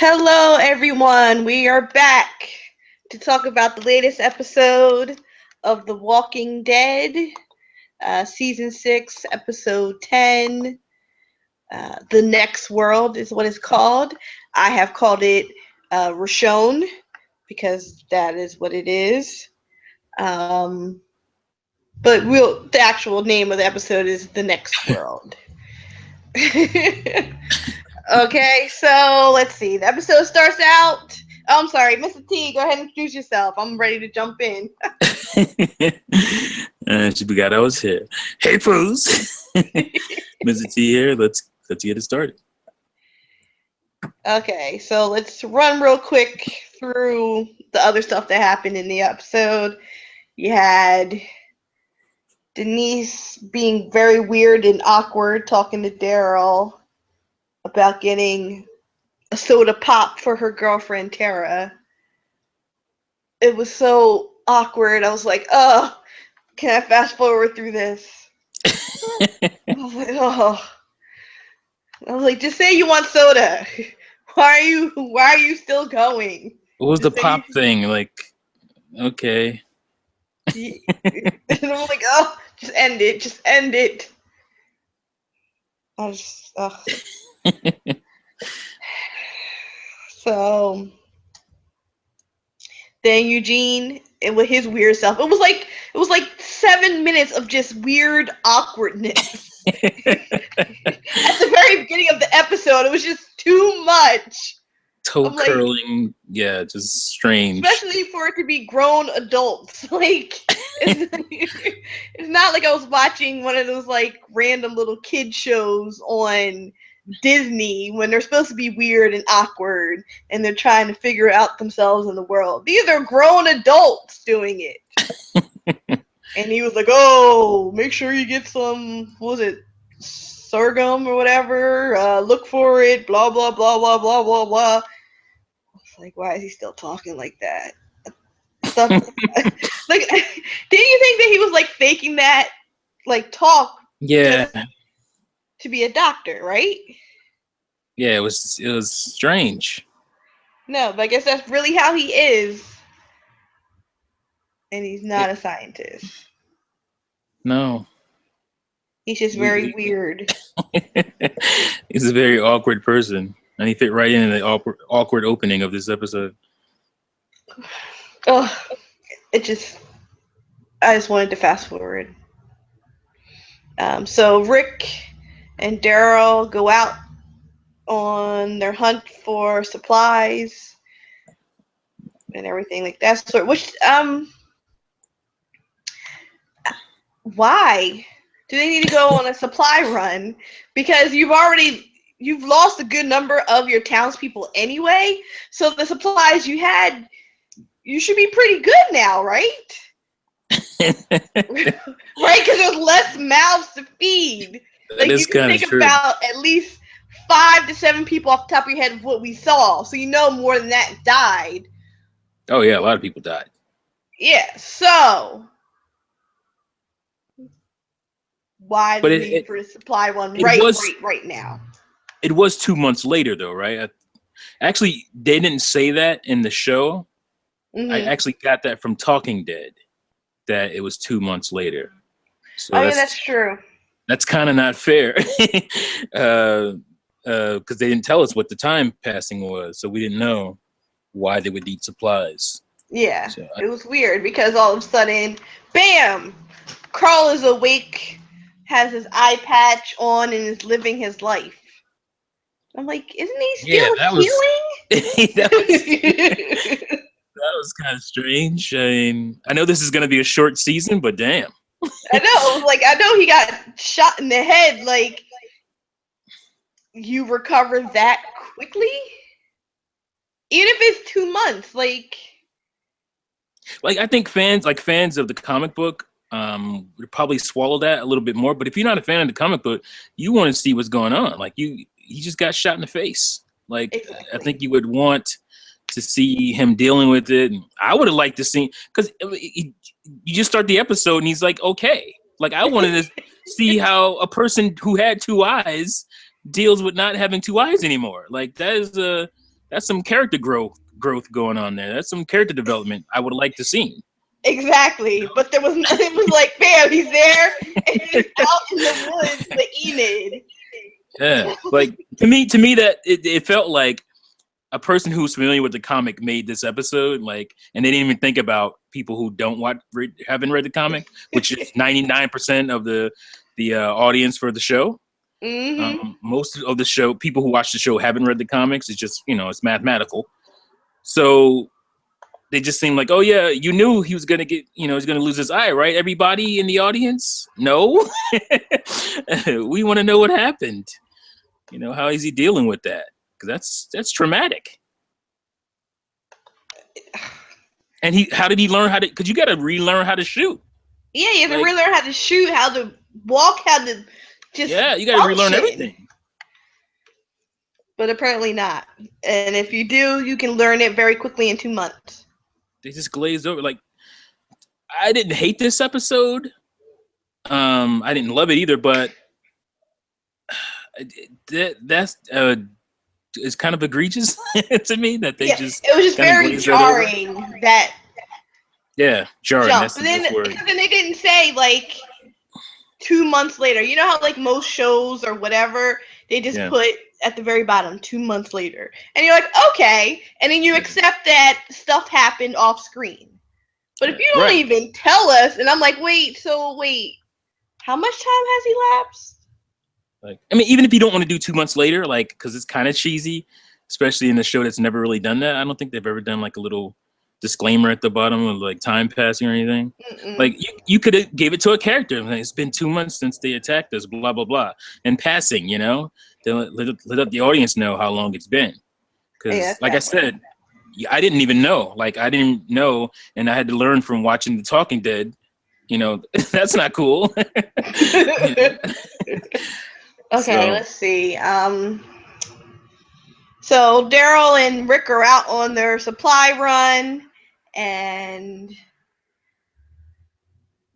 Hello, everyone. We are back to talk about the latest episode of The Walking Dead, Season 6, Episode 10. The Next World is what it's called. I have called it Richonne because that is what it is. But the actual name of the episode is The Next World. Okay, so let's see. The episode starts out. Oh, I'm sorry, Mr. T. Go ahead and introduce yourself. I'm ready to jump in. She forgot I was here. Hey, foos. Mr. T here. Let's get it started. Okay, so let's run real quick through the other stuff that happened in the episode. You had Denise being very weird and awkward, talking to Daryl about getting a soda pop for her girlfriend Tara. It was so awkward. I was like, oh, can I fast forward through this? I was like, oh. I was like, just say you want soda. Why are you still going? What was Just the pop thing? Like, okay. And I'm like, oh, just end it. Just end it. I was just, So then Eugene and with his weird self. It was like 7 minutes of just weird awkwardness. At the very beginning of the episode, it was just too much. Toe curling, yeah, just strange. Especially for it to be grown adults. Like, it's not like I was watching one of those like random little kid shows on Disney when they're supposed to be weird and awkward and they're trying to figure out themselves in the world. These are grown adults doing it. And he was like, oh, make sure you get some, what was it, sorghum or whatever, look for it, blah, blah, blah, blah, blah, blah, blah. I was like, why is he still talking like that? Stuff, like, didn't you think that he was like faking that, like, talk? Yeah. To be a doctor, right? Yeah, it was strange. No, but I guess that's really how he is. And he's not a scientist. No. He's just very weird. He's a very awkward person. And he fit right in the awkward opening of this episode. Oh, I just wanted to fast forward. So Rick and Daryl go out on their hunt for supplies and everything like that. So, why do they need to go on a supply run? Because you've lost a good number of your townspeople anyway. So the supplies you had, you should be pretty good now, right? Right? Because there's less mouths to feed. Like, you can think about at least 5 to 7 people off the top of your head of what we saw. So you know more than that died. Oh, yeah, a lot of people died. Yeah, so why do we need for a supply one right now? It was 2 months later, though, right? Actually, they didn't say that in the show. Mm-hmm. I actually got that from Talking Dead, that it was 2 months later. So yeah, that's true. That's kind of not fair. Because they didn't tell us what the time passing was, so we didn't know why they would need supplies. Yeah, so it was weird because all of a sudden, bam, Carl is awake, has his eye patch on, and is living his life. I'm like, isn't he still healing? That was kind of strange. I mean, I know this is going to be a short season, but damn. I know. Like, I know he got shot in the head. Like, you recover that quickly? Even if it's 2 months, like I think fans of the comic book would probably swallow that a little bit more. But if you're not a fan of the comic book, you want to see what's going on. Like, he just got shot in the face. Like, exactly. I think you would want to see him dealing with it. And I would have liked to see, because you just start the episode and he's like, okay. Like, I wanted to see how a person who had 2 eyes deals with not having 2 eyes anymore. Like, that's That's some character growth going on there. That's some character development I would like to see. Exactly, but there was it was like, bam, he's there, and he's out in the woods with Enid. Yeah, like to me that it felt like a person who's familiar with the comic made this episode, like, and they didn't even think about people who haven't read the comic, which is 99% of the audience for the show. Mm-hmm. Most of the show, people who watch the show haven't read the comics. It's just, it's mathematical. So they just seem like, oh yeah, you knew he was gonna get, he's gonna lose his eye, right? Everybody in the audience, no, we want to know what happened. How is he dealing with that? Because that's traumatic. And how did he learn how to? Because you got to relearn how to shoot. Yeah, you have to relearn how to shoot, how to walk, how to just. Yeah, you got to relearn everything. But apparently not. And if you do, you can learn it very quickly in 2 months. They just glazed over. Like, I didn't hate this episode. I didn't love it either, but that's is kind of egregious to me that they just. It was just very jarring that. Yeah, jarring. Jump. That's the best word. Then they didn't say like 2 months later. You know how like most shows or whatever they just put at the very bottom 2 months later, and you're like, okay, and then you accept that stuff happened off screen. But if you don't even tell us, and I'm like, wait, how much time has elapsed? Like, I mean, even if you don't want to do 2 months later, like, because it's kind of cheesy, especially in a show that's never really done that. I don't think they've ever done like a little disclaimer at the bottom of like time passing or anything. Mm-mm. Like you could have gave it to a character. Like, it's been 2 months since they attacked us, blah blah blah. And passing, to let the audience know how long it's been. Because, like I said, I didn't even know. Like I didn't know, and I had to learn from watching The Talking Dead. That's not cool. Okay, let's see. So Daryl and Rick are out on their supply run, and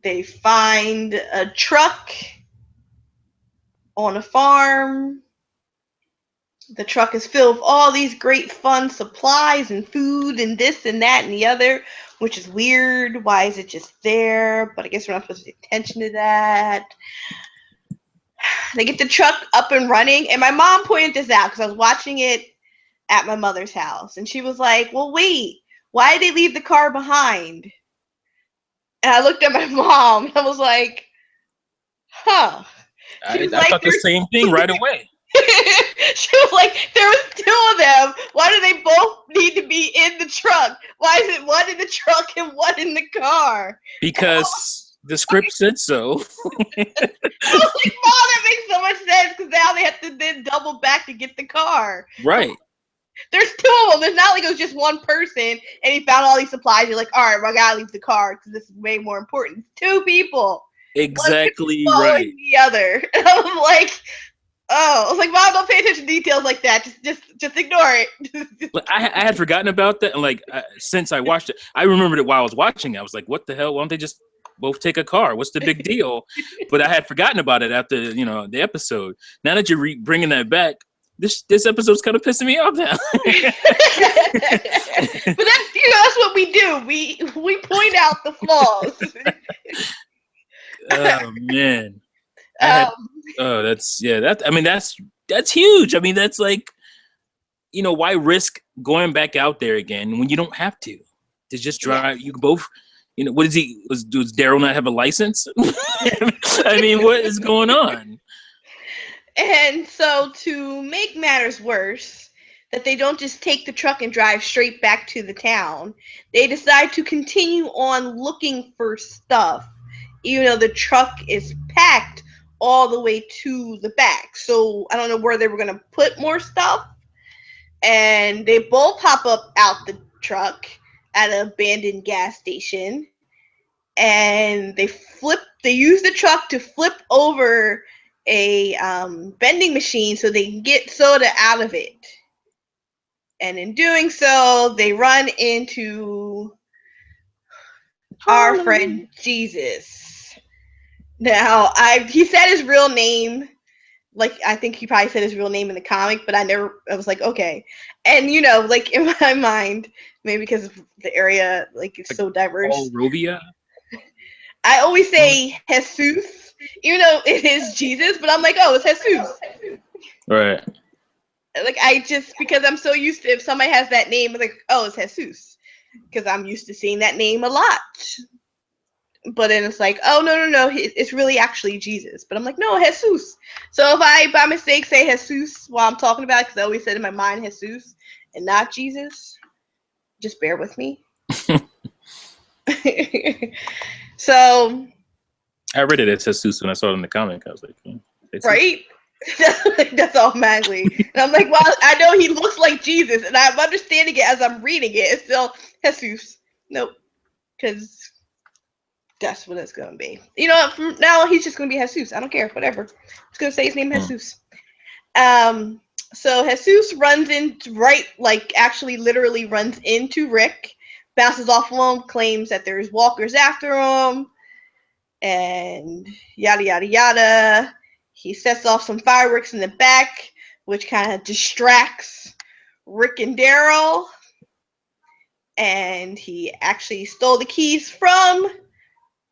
they find a truck on a farm. The truck is filled with all these great fun supplies and food and this and that and the other, which is weird. Why is it just there? But I guess we're not supposed to pay attention to that. They get the truck up and running, and my mom pointed this out because I was watching it at my mother's house, and she was like, well, wait, why did they leave the car behind? And I looked at my mom, and I was like, huh. I thought the same thing right away. She was like, there was 2 of them. Why do they both need to be in the truck? Why is it one in the truck and one in the car? Because the script said so. I was like, Mom, that makes so much sense because now they have to then double back to get the car. Right. There's 2 of them. There's not like it was just one person and he found all these supplies. You're like, all right, well, I gotta leave the car because this is way more important. 2 people. Exactly right. The other. And I was like, oh, I was like, Mom, don't pay attention to details like that. Just ignore it. I had forgotten about that, and like since I watched it, I remembered it while I was watching it. I was like, what the hell? Why don't they just both take a car? What's the big deal? But I had forgotten about it after the episode. Now that you're bringing that back, this episode's kind of pissing me off now. But that's what we do. We point out the flaws. Oh man. That's huge. I mean, that's like, why risk going back out there again when you don't have to just drive? You both, what is he? Does Daryl not have a license? I mean, what is going on? And so to make matters worse, that they don't just take the truck and drive straight back to the town. They decide to continue on looking for stuff, even though the truck is packed all the way to the back. So I don't know where they were going to put more stuff. And they both hop up out the truck at an abandoned gas station. And they use the truck to flip over a vending machine so they can get soda out of it. And in doing so, they run into our friend Jesus. Now, he said his real name, like I think he probably said his real name in the comic, but I was like, okay. And like in my mind, maybe because of the area, like it's so diverse. Paul Rovia. I always say Jesus, even though it is Jesus, but I'm like, oh, it's Jesus. Right. Like because I'm so used to if somebody has that name, I'm like, oh, it's Jesus, because I'm used to seeing that name a lot. But then it's like, oh, no, it's really actually Jesus. But I'm like, no, Jesus. So if I by mistake say Jesus while I'm talking about it, because I always said in my mind Jesus and not Jesus, just bear with me. So I read it as Jesus when I saw it in the comic. I was like, right? That's automatically. And I'm like, well, I know he looks like Jesus, and I'm understanding it as I'm reading it. It's still Jesus. Nope. Because that's what it's going to be. From now on, he's just going to be Jesus. I don't care. Whatever. It's going to say his name Jesus. So Jesus runs actually literally runs into Rick, bounces off of him, claims that there's walkers after him, and yada, yada, yada. He sets off some fireworks in the back, which kind of distracts Rick and Daryl. And he actually stole the keys from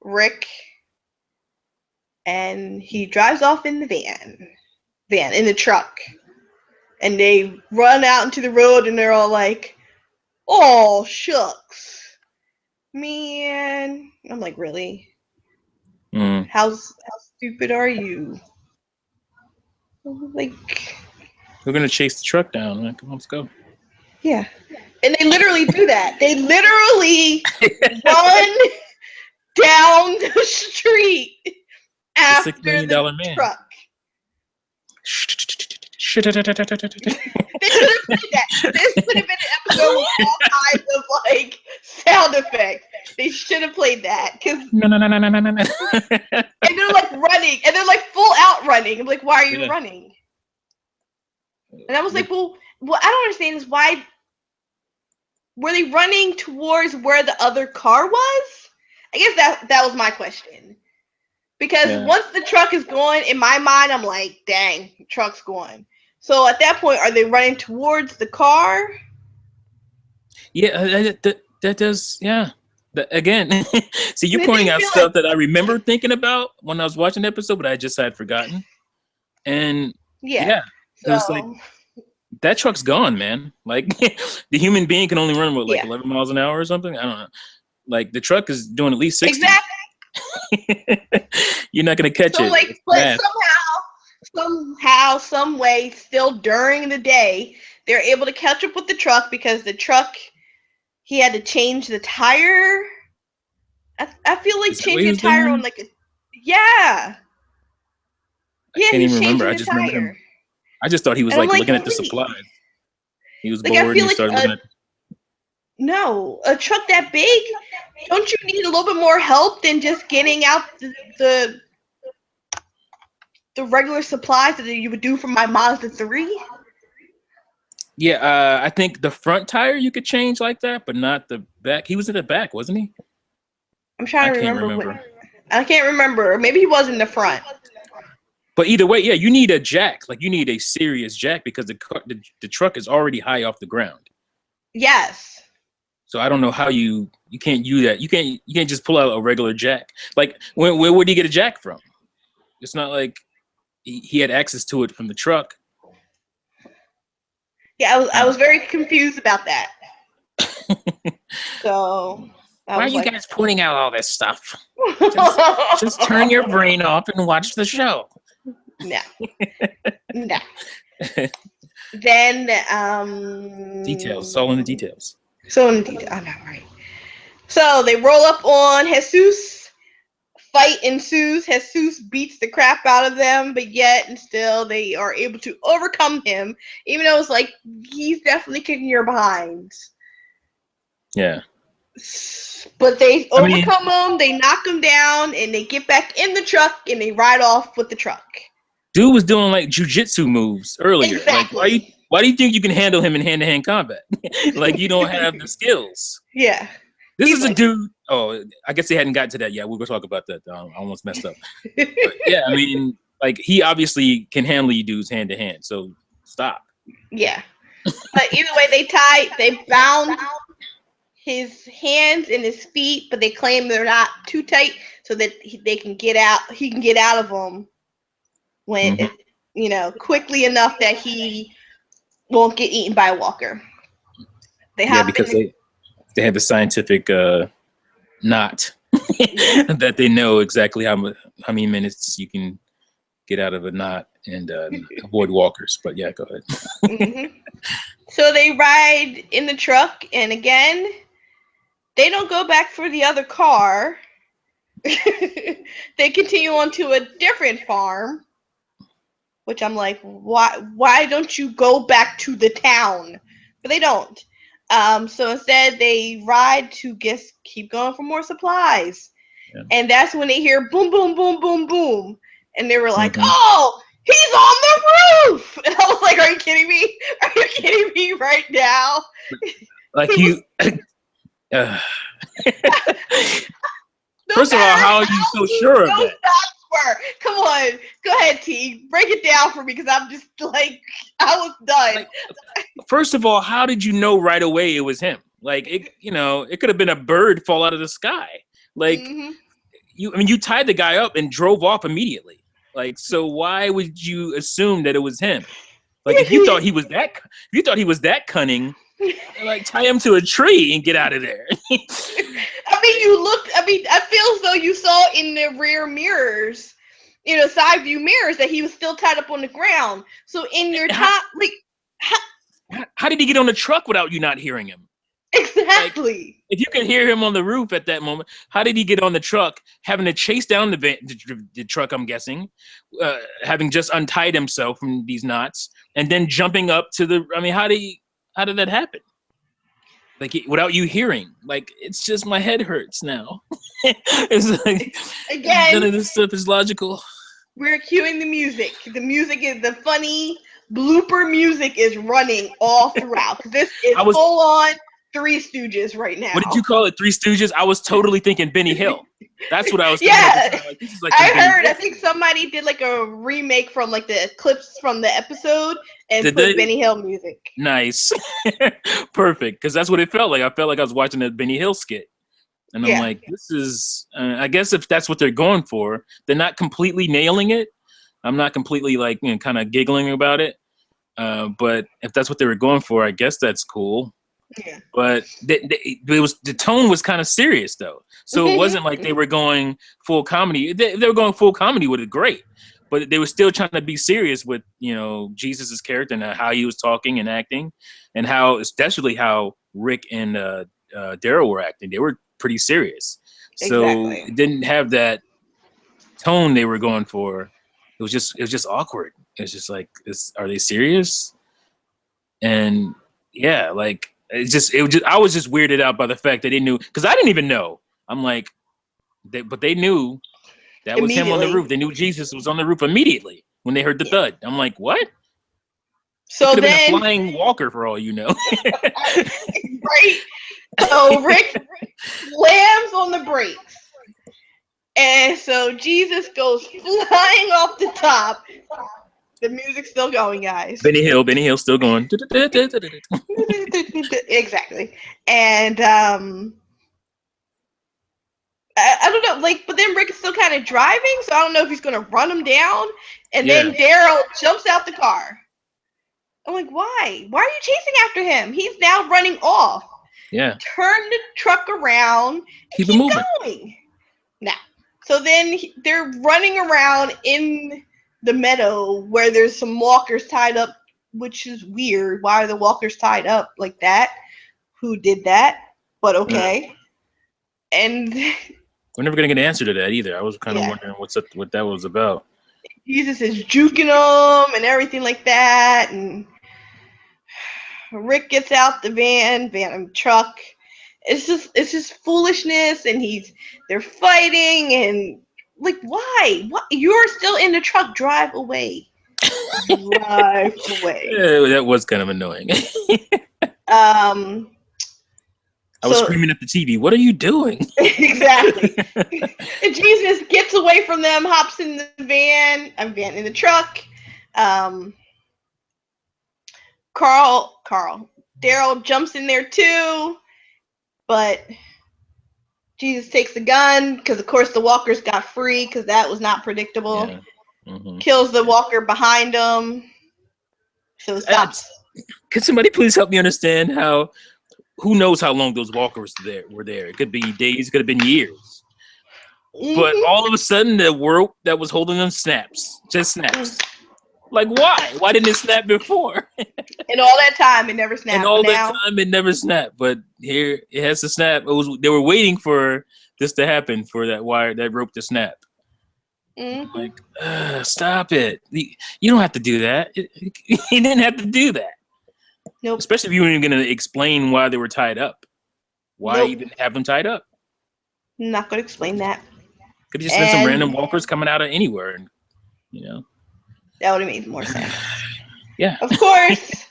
Rick. And he drives off in the in the truck. And they run out into the road and they're all like, oh, shucks. Man. I'm like, really? How stupid are you? Like, we're gonna chase the truck down, man. Come on, let's go. Yeah. And they literally do that. They literally run down the street after $6 million the truck. They should have played that. This could have been an episode with all kinds of like sound effects. They should have played that. No. And they're like running, and they're like full out running. I'm like, why are you running? And I was like, well, what I don't understand is why were they running towards where the other car was? I guess that was my question. Because once the truck is going, in my mind, I'm like, dang, the truck's going. So at that point, are they running towards the car? Yeah, that does, yeah. Again, see, you're pointing out stuff that I remember thinking about when I was watching the episode, but I just had forgotten. And it was like, that truck's gone, man. Like, the human being can only run, 11 miles an hour or something? I don't know. Like, the truck is doing at least 60. Exactly. You're not going to catch it. Like, but somehow, some way, still during the day, they're able to catch up with the truck because the truck, he had to change the tire. I feel like changing the tire on like a... Yeah. I can't even remember. I just remember him. I just thought he was like looking at the supplies. He was bored and he started looking at... No, a truck that big, don't you need a little bit more help than just getting out the regular supplies that you would do for my Mazda 3? Yeah, I think the front tire you could change like that, but not the back. He was in the back, wasn't he? I'm trying to remember. I can't remember. Maybe he was in the front. But either way, yeah, you need a jack. Like, you need a serious jack because the truck is already high off the ground. Yes. So I don't know how you can't use that. You can't just pull out a regular jack. Like, where would he get a jack from? It's not like he had access to it from the truck. Yeah, I was very confused about that. So why are you guys pointing out all this stuff? Just turn your brain off and watch the show. No. Then details. It's all in the details. So in the details. I know, right? So they roll up on Jesus. Fight ensues. Jesus beats the crap out of them, but yet and still they are able to overcome him, even though it's like he's definitely kicking your behinds. Yeah. But they overcome him, they knock him down, and they get back in the truck and they ride off with the truck. Dude was doing like jujitsu moves earlier. Exactly. Like, why do you think you can handle him in hand-to-hand combat? Like, you don't have the skills. Yeah. This is a dude. Oh, I guess they hadn't gotten to that yet. We're going to talk about that. I almost messed up. But yeah, I mean, Like, he obviously can handle you dudes hand to hand. So stop. Yeah. But either way, they bound his hands and his feet, but they claim they're not too tight, so that they can get out. He can get out of them when quickly enough that he won't get eaten by a walker. They Yeah, because they have the scientific knot that they know exactly how many minutes you can get out of a knot and avoid walkers. But yeah, go ahead. Mm-hmm. So they ride in the truck, and again, they don't go back for the other car. They continue on to a different farm, which I'm like, why don't you go back to the town? But they don't. So instead, they ride to keep going for more supplies. Yeah. And that's when they hear boom, boom, boom, boom, boom. And they were like, oh, he's on the roof. And I was like, are you kidding me? Are you kidding me right now? Like you... First of all, how are you so sure of that? Come on, go ahead, T. Break it down for me, because I'm just like, I was done. Like, first of all, how did you know right away it was him? Like, it could have been a bird fall out of the sky. Like, you tied the guy up and drove off immediately. Like, so why would you assume that it was him? Like, if you thought he was that cunning, like, tie him to a tree and get out of there. I feel as though you saw in the rear mirrors, side view mirrors, that he was still tied up on the ground. So in your top, like, how did he get on the truck without you not hearing him? Exactly. Like, if you could hear him on the roof at that moment, how did he get on the truck, having to chase down the truck, I'm guessing, having just untied himself from these knots, and then jumping up to the, how did that happen? Like, without you hearing? Like, it's just, my head hurts now. It's like, again, none of this stuff is logical. We're cueing the music. The music is the funny blooper music is running all throughout. This is full on Three Stooges right now. What did you call it? Three Stooges? I was totally thinking Benny Hill. That's what I was thinking. Yeah, like, this is like I heard. I think somebody did like a remake from like the clips from the episode and put Benny Hill music. Nice, perfect. Because that's what it felt like. I felt like I was watching a Benny Hill skit, and I'm like, this is. I guess if that's what they're going for, they're not completely nailing it. I'm not completely like kind of giggling about it. But if that's what they were going for, I guess that's cool. Yeah. But the tone was kind of serious though, so it wasn't like they were going full comedy. They were going full comedy with it, great, but they were still trying to be serious with Jesus's character and how he was talking and acting, and especially how Rick and Daryl were acting. They were pretty serious, so it didn't have that tone they were going for. It was just awkward. It's just like, are they serious? And yeah, like. I was just weirded out by the fact that they knew, because I didn't even know. I'm like, but they knew that was him on the roof. They knew Jesus was on the roof immediately when they heard the thud. I'm like, what? So it could have been a flying walker for all you know. Right. So Rick slams on the brakes, and so Jesus goes flying off the top. The music's still going, guys. Benny Hill still going. Exactly. And I don't know, like, but then Rick is still kind of driving, so I don't know if he's gonna run him down. And then Daryl jumps out the car. I'm like, why? Why are you chasing after him? He's now running off. Yeah. Turn the truck around and keep it moving. Going. Now, so then they're running around in the meadow where there's some walkers tied up, which is weird. Why are the walkers tied up like that? Who did that? But okay. And we're never gonna get an answer to that either. I was kind of wondering what that was about. Jesus is juking them and everything like that, and Rick gets out the truck. It's just foolishness, and they're fighting, and like, why? What? You're still in the truck. Drive away. Drive away. That was kind of annoying. I was screaming at the TV. What are you doing? Exactly. And Jesus gets away from them, hops in the in the truck. Daryl jumps in there too, but Jesus takes the gun because, of course, the walkers got free because that was not predictable. Yeah. Mm-hmm. Kills the walker behind him. So stops. Could somebody please help me understand how? Who knows how long those walkers were there? It could be days, could have been years. Mm-hmm. But all of a sudden, the rope that was holding them snaps. Just snaps. Like, why? Why didn't it snap before? And all that time, it never snapped. And all that time, it never snapped. But here, it has to snap. They were waiting for this to happen, for that rope to snap. Mm-hmm. Like, stop it. You don't have to do that. He didn't have to do that. Nope. Especially if you weren't going to explain why they were tied up. Why even have them tied up? I'm not going to explain that. Could have just been some random walkers coming out of anywhere. And, that would have made more sense. Yeah. Of course,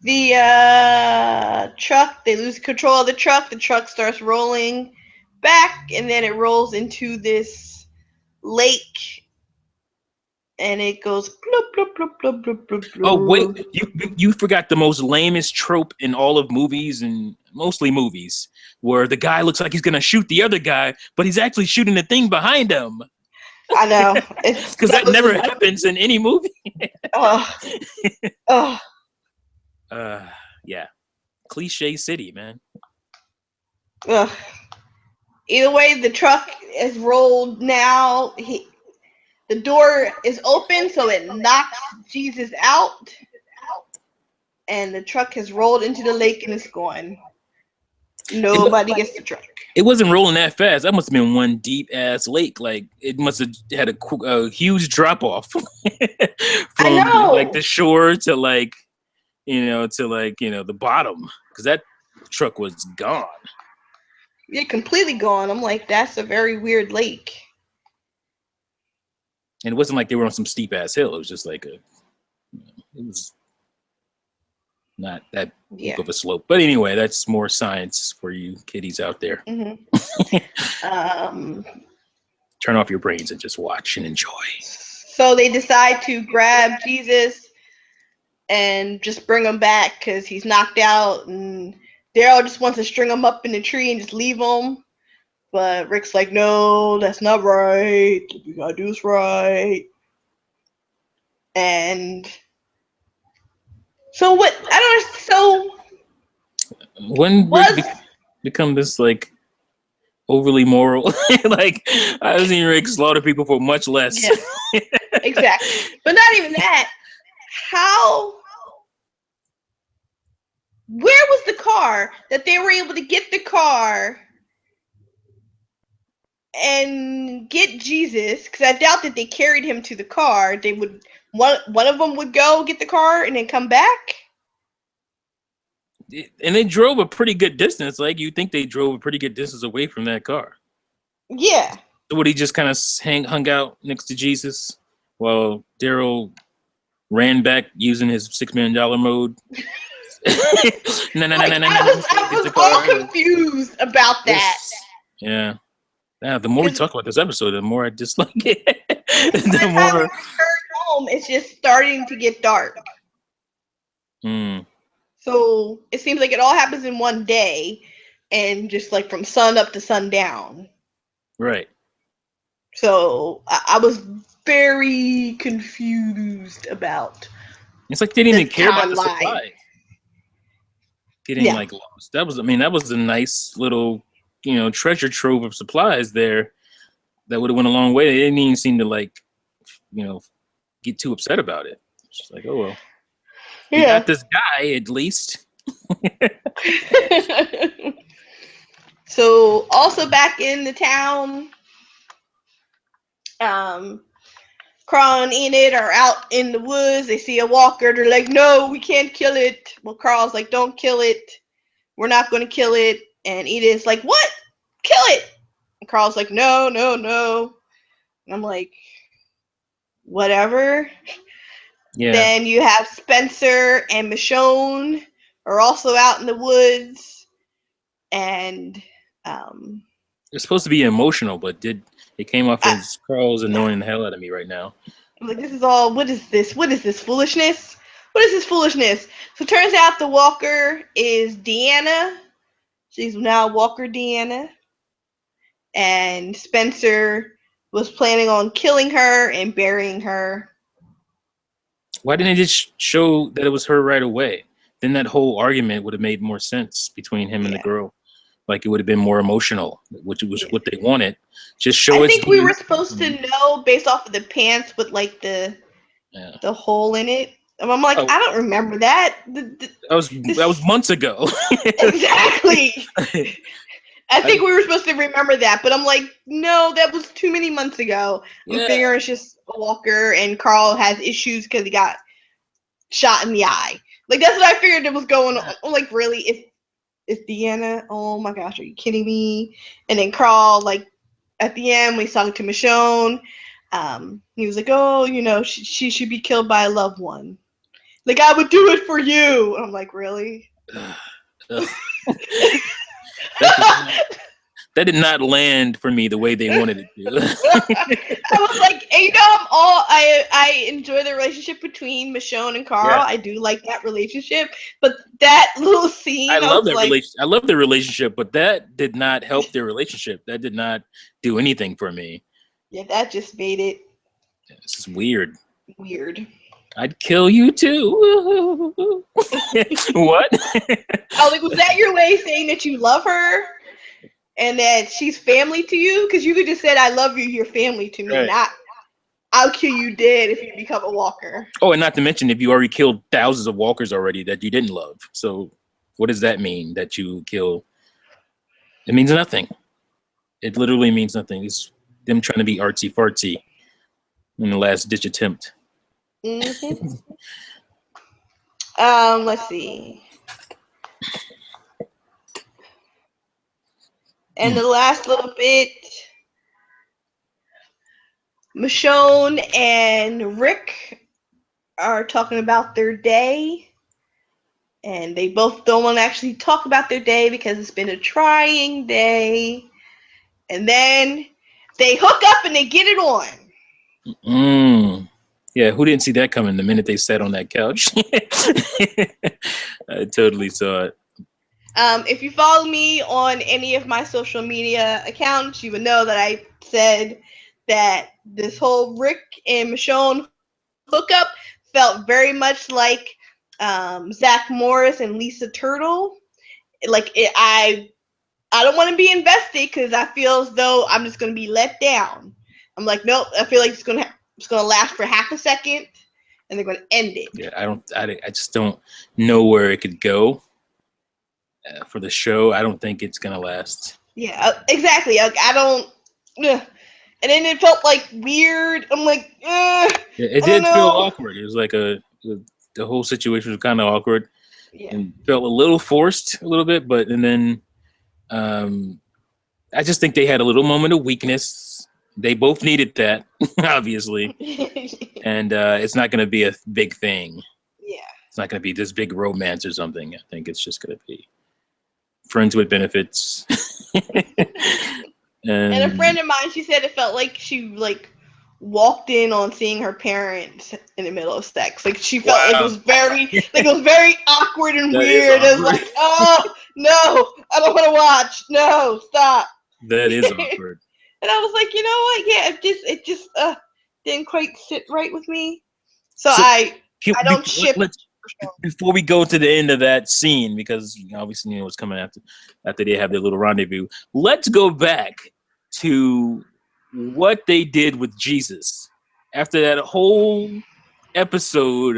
the truck, they lose control of the truck. The truck starts rolling back, and then it rolls into this lake. And it goes bloop, bloop, bloop, bloop, bloop, bloop, bloop. Oh, wait. You forgot the most lamest trope in all of movies, and mostly movies, where the guy looks like he's going to shoot the other guy, but he's actually shooting the thing behind him. I know. Because that never happens in any movie. Yeah. Cliche city, man. Either way, the truck is rolled now. The door is open, so it knocks Jesus out. And the truck has rolled into the lake and it's gone. Nobody gets the truck. It wasn't rolling that fast. That must have been one deep ass lake. Like, it must have had a huge drop off from like the shore to the bottom, because that truck was gone. Yeah, completely gone. I'm like, that's a very weird lake. And it wasn't like they were on some steep ass hill. It was just like it was not that deep of a slope. But anyway, that's more science for you kiddies out there. Mm-hmm. Turn off your brains and just watch and enjoy. So they decide to grab Jesus and just bring him back because he's knocked out, and Daryl just wants to string him up in the tree and just leave him. But Rick's like, no, that's not right. We gotta do this right. And so what? I don't know. So when Rick become this like overly moral, like I've seen Rick slaughter people for much less. Yeah, exactly. But not even that. Where was the car that they were able to get the car and get Jesus? Because I doubt that they carried him to the car. They would one of them would go get the car and then come back. And they drove a pretty good distance. Like, you think they drove a pretty good distance away from that car. Yeah. So would he just kind of hung out next to Jesus while Daryl ran back using his $6 million mode? I was all confused about that. Yeah. Yeah, the more we talk about this episode, the more I dislike it. The more we home, it's just starting to get dark. So it seems like it all happens in one day, and just like from sun up to sundown. Right. So I was very confused about. It's like they didn't even care about the supplies getting like lost. That was a nice little, treasure trove of supplies there that would have went a long way. They didn't even seem to get too upset about it. It's just like, oh well. We got this guy at least. So also back in the town, Carl and Enid are out in the woods. They see a walker. They're like, no, we can't kill it. Well, Carl's like, don't kill it. We're not going to kill it. And Enid's like, what? Kill it. And Carl's like, no, no, no. And I'm like, whatever. Yeah. Then you have Spencer and Michonne are also out in the woods. and It's supposed to be emotional, but it came off I, as Carl's nah. annoying the hell out of me right now. I'm like, this is all. What is this? What is this foolishness? What is this foolishness? So it turns out the walker is Deanna. She's now Walker Deanna, and Spencer was planning on killing her and burying her. Why didn't they just show that it was her right away? Then that whole argument would have made more sense between him and the Yeah, girl. Like it would have been more emotional, which was yeah. what they wanted. Just I show us think we were the supposed to know based off of the pants with like yeah. the hole in it. And I'm like, Oh, I don't remember that. that was This months ago. exactly. I I, think we were supposed to remember that, but I'm like, no, that was too many months ago. I'm yeah, figuring it's just a walker, and Carl has issues because he got shot in the eye. Like that's what I figured it was going on. I'm like, really? If Deanna? Oh my gosh, are you kidding me? And then Carl, like at the end, when he's talking to Michonne, he was like, oh, she should be killed by a loved one. Like I would do it for you. And I'm like, really? that did not land for me the way they wanted it to. I was like, I enjoy the relationship between Michonne and Carl. Yeah, I do like that relationship, but that little I scene, I love was that like, relation. I love their relationship, but that did not help their relationship. That did not do anything for me. yeah, that just made it This is weird. weird. I'd kill you too. What? I was like, was that your way of saying that you love her and that she's family to you? Because you could just said, I love you, you're family to me, Right. not I'll kill you dead if you become a walker. Oh, and not to mention if you already killed thousands of walkers already that you didn't love. So what does that mean that you kill? It means nothing. It literally means nothing. It's them trying to be artsy fartsy in the last ditch attempt. Mm-hmm. Let's see. And the last little bit, Michonne and Rick are talking about their day, and they both don't want to actually talk about their day because it's been a trying day. And then they hook up and they get it on. Yeah, who didn't see that coming the minute they sat on that couch? I totally saw it. If you follow me on any of my social media accounts, you would know that I said that this whole Rick and Michonne hookup felt very much like Zach Morris and Lisa Turtle. I don't want to be invested because I feel as though I'm just going to be let down. I'm like, nope. I feel like it's going to last for half a second, and they're going to end it. Yeah, I just don't know where it could go for the show. I don't think it's gonna last. Yeah, exactly. I don't. And then it felt like weird. I'm like, Yeah, it I don't did feel know. awkward. It was like the whole situation was kind of awkward Yeah. and felt a little forced a little bit. But and then I just think they had a little moment of weakness. They both needed that, obviously, and it's not going to be a big thing. Yeah. It's not going to be this big romance or something. I think it's just going to be friends with benefits. And a friend of mine, she said it felt like she walked in on seeing her parents in the middle of sex. Like she felt like it was very awkward and That is weird. It was awkward. like, oh no, I don't want to watch. No, stop. That is awkward. And I was like, you know what? Yeah, it just didn't quite sit right with me. So I don't ship. Before we go to the end of that scene, because obviously you know what's coming after they have their little rendezvous. Let's go back to what they did with Jesus after that whole episode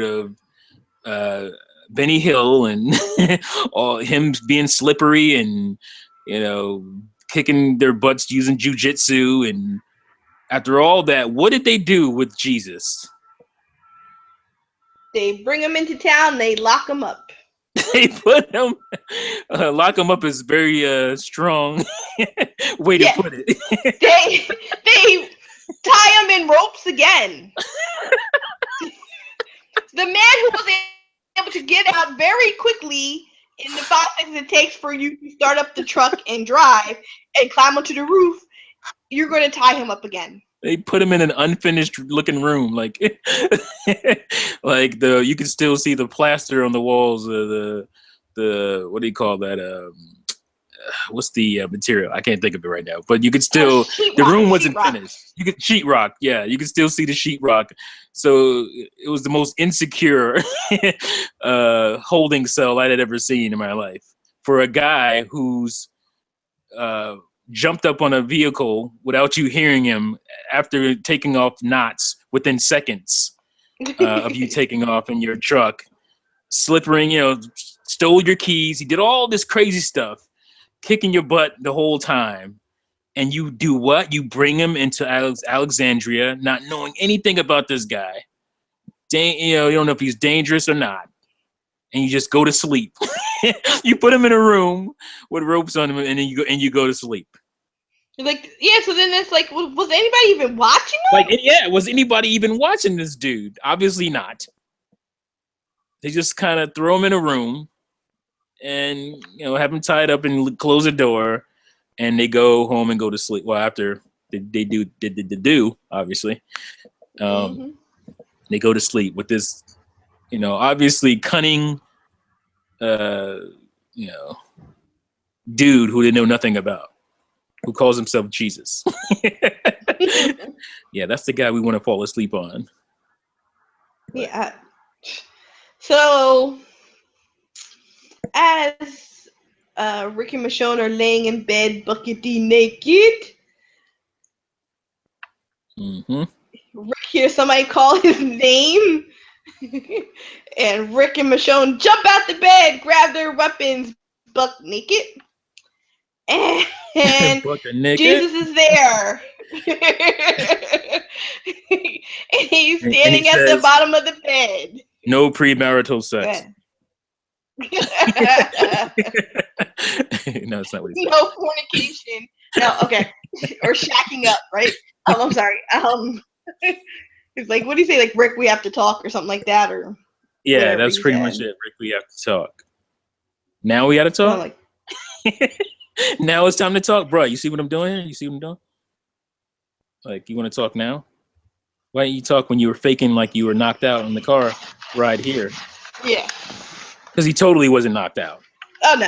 of Benny Hill and all him being slippery and kicking their butts using jujitsu, and after all that, what did they do with Jesus? They bring him into town. They lock him up. They put him, lock him up is very strong way to put it. they tie him in ropes again. The man who was able to get out very quickly in the 5 seconds it takes for you to start up the truck and drive and climb onto the roof, you're going to tie him up again. They put him in an unfinished looking room, like like you can still see the plaster on the walls. The what do you call that? What's the material? I can't think of it right now. But you could still the room wasn't finished. You could sheetrock. Yeah, you could still see the sheetrock. So it was the most insecure holding cell I had ever seen in my life for a guy who's jumped up on a vehicle without you hearing him after taking off knots within seconds of you taking off in your truck, slippering, stole your keys. He did all this crazy stuff, kicking your butt the whole time. And you do what? You bring him into Alexandria, not knowing anything about this guy. You don't know if he's dangerous or not. And you just go to sleep. You put him in a room with ropes on him, and then you go to sleep. Like, yeah, so then it's like, was anybody even watching him? Like, yeah, was anybody even watching this dude? Obviously not. They just kind of throw him in a room and, have him tied up and close the door, and they go home and go to sleep. Well, after they do, obviously. They go to sleep with this, obviously cunning, dude who they know nothing about, who calls himself Jesus. Yeah, that's the guy we want to fall asleep on. But. Yeah. So, as Rick and Michonne are laying in bed, buckety naked, Rick hears somebody call his name, and Rick and Michonne jump out the bed, grab their weapons, buck naked, and Jesus is there. And he's standing at the bottom of the bed. No premarital sex. No, it's not what he said. No fornication. No, okay. Or shacking up, right? I'm sorry. It's like, what do you say? Like, Rick, we have to talk, or something like that, or yeah, that's pretty much it. Rick, we have to talk. Now we got to talk. Now it's time to talk, bro. You see what I'm doing here? You see what I'm doing? Like, you want to talk now? Why didn't you talk when you were faking like you were knocked out in the car ride here? Yeah. Because he totally wasn't knocked out. Oh, no.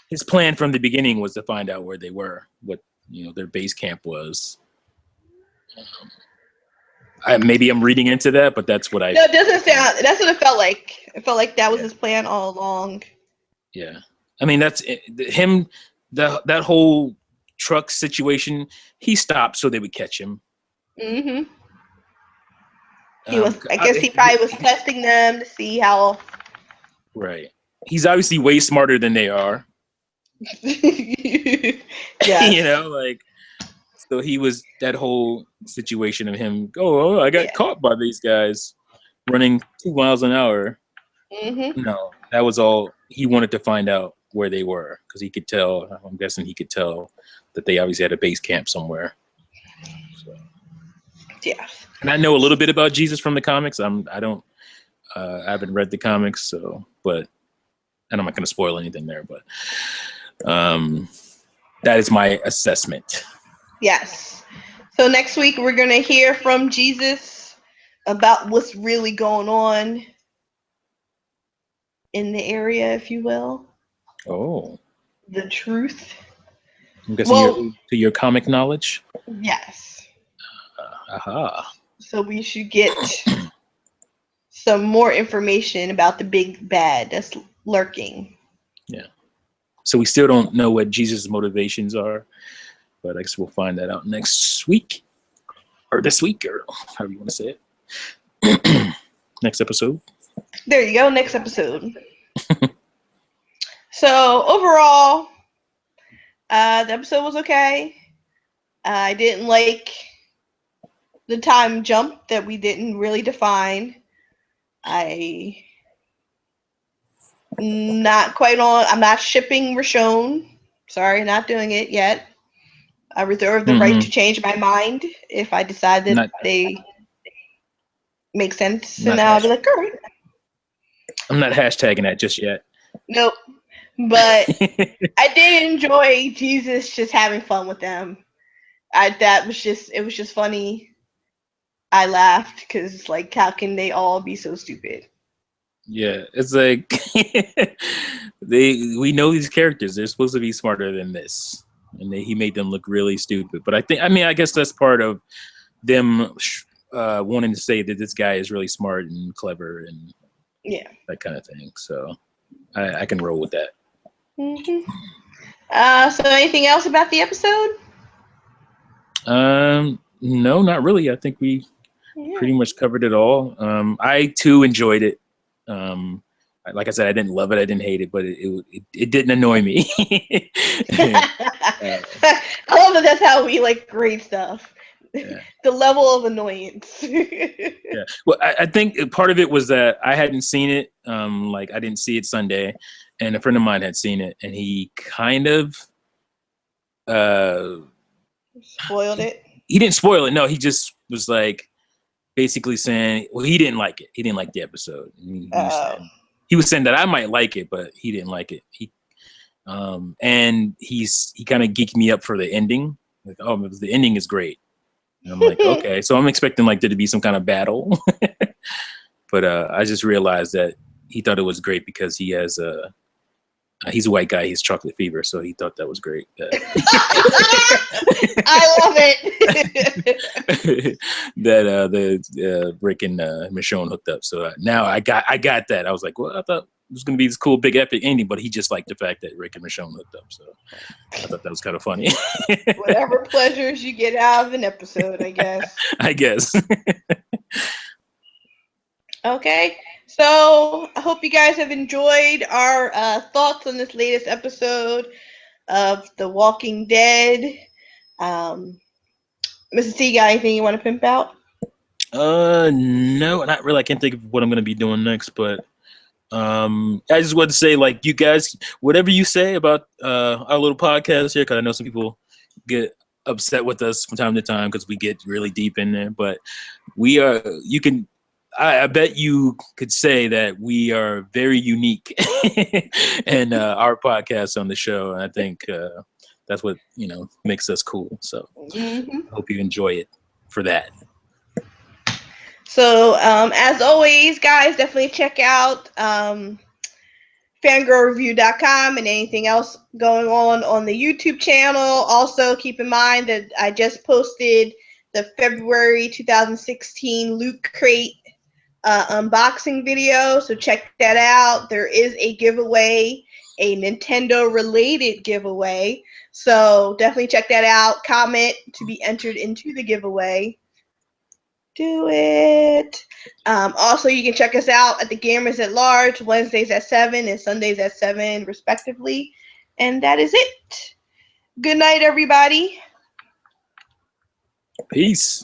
His plan from the beginning was to find out where they were, what their base camp was. Maybe I'm reading into that, but that's what I... No, it doesn't sound... That's what it felt like. It felt like that was his plan all along. Yeah. I mean, that's him... That whole truck situation, he stopped so they would catch him. Mm-hmm. I guess he probably was testing them to see how... Right. He's obviously way smarter than they are. Yeah. So he was that whole situation of him, I got caught by these guys running 2 miles an hour. Mm-hmm. No, that was all. He wanted to find out where they were because he could tell. I'm guessing he could tell that they obviously had a base camp somewhere. So. Yeah. And I know a little bit about Jesus from the comics. I haven't read the comics, but and I'm not going to spoil anything there. But that is my assessment. Yes. So next week we're going to hear from Jesus about what's really going on in the area, if you will. Oh. The truth. I'm guessing to your comic knowledge? Yes. Aha. So we should get some more information about the big bad that's lurking. Yeah. So we still don't know what Jesus' motivations are, but I guess we'll find that out next week. Or this week, or however you want to say it. Next episode. There you go, next episode. So overall, the episode was okay. I didn't like the time jump that we didn't really define. I'm not shipping Richonne. Sorry, not doing it yet. I reserve the right to change my mind if I decide that they make sense. And I'll be like, all right. I'm not hashtagging that just yet. Nope. But I did enjoy Jesus just having fun with them. It was just funny. I laughed because like, how can they all be so stupid? Yeah, it's like we know these characters. They're supposed to be smarter than this, and he made them look really stupid. But I guess that's part of them wanting to say that this guy is really smart and clever and that kind of thing. So I can roll with that. Mm-hmm. So anything else about the episode? No, not really. I think we pretty much covered it all. I too enjoyed it. Like I said, I didn't love it. I didn't hate it, but it didn't annoy me. I love that that's how we like grade stuff. Yeah. The level of annoyance. Yeah. Well, I think part of it was that I hadn't seen it. Like I didn't see it Sunday, and a friend of mine had seen it, and he kind of spoiled it. He didn't spoil it. No, he just was like basically saying, well, he didn't like it. He didn't like the episode. He was saying that I might like it, but he didn't like it. And he kind of geeked me up for the ending. Like, oh, the ending is great. And I'm like, okay. So I'm expecting like there to be some kind of battle. But I just realized that he thought it was great because he has he's a white guy. He has chocolate fever. So he thought that was great. I love it. That Rick and Michonne hooked up. So now I got that. I was like, well, I thought it was going to be this cool, big, epic ending, but he just liked the fact that Rick and Michonne hooked up. So I thought that was kind of funny. Whatever pleasures you get out of an episode, I guess. I guess. Okay. So I hope you guys have enjoyed our thoughts on this latest episode of The Walking Dead. Mrs. T, got anything you want to pimp out? No, not really. I can't think of what I'm going to be doing next, but I just want to say, like, you guys, whatever you say about our little podcast here, because I know some people get upset with us from time to time because we get really deep in there, but we are, I bet you could say that we are very unique in our podcast on the show. And I think that's what, makes us cool. So I hope you enjoy it for that. So as always, guys, definitely check out fangirlreview.com and anything else going on the YouTube channel. Also, keep in mind that I just posted the February 2016 Loot Crate unboxing video, so check that out. There is a giveaway, a Nintendo related giveaway, so definitely check that out. Comment to be entered into the giveaway. Do it. Also, you can check us out at the Gamers at Large, Wednesdays at 7 and Sundays at 7 respectively. And that is it. Good night, everybody. Peace.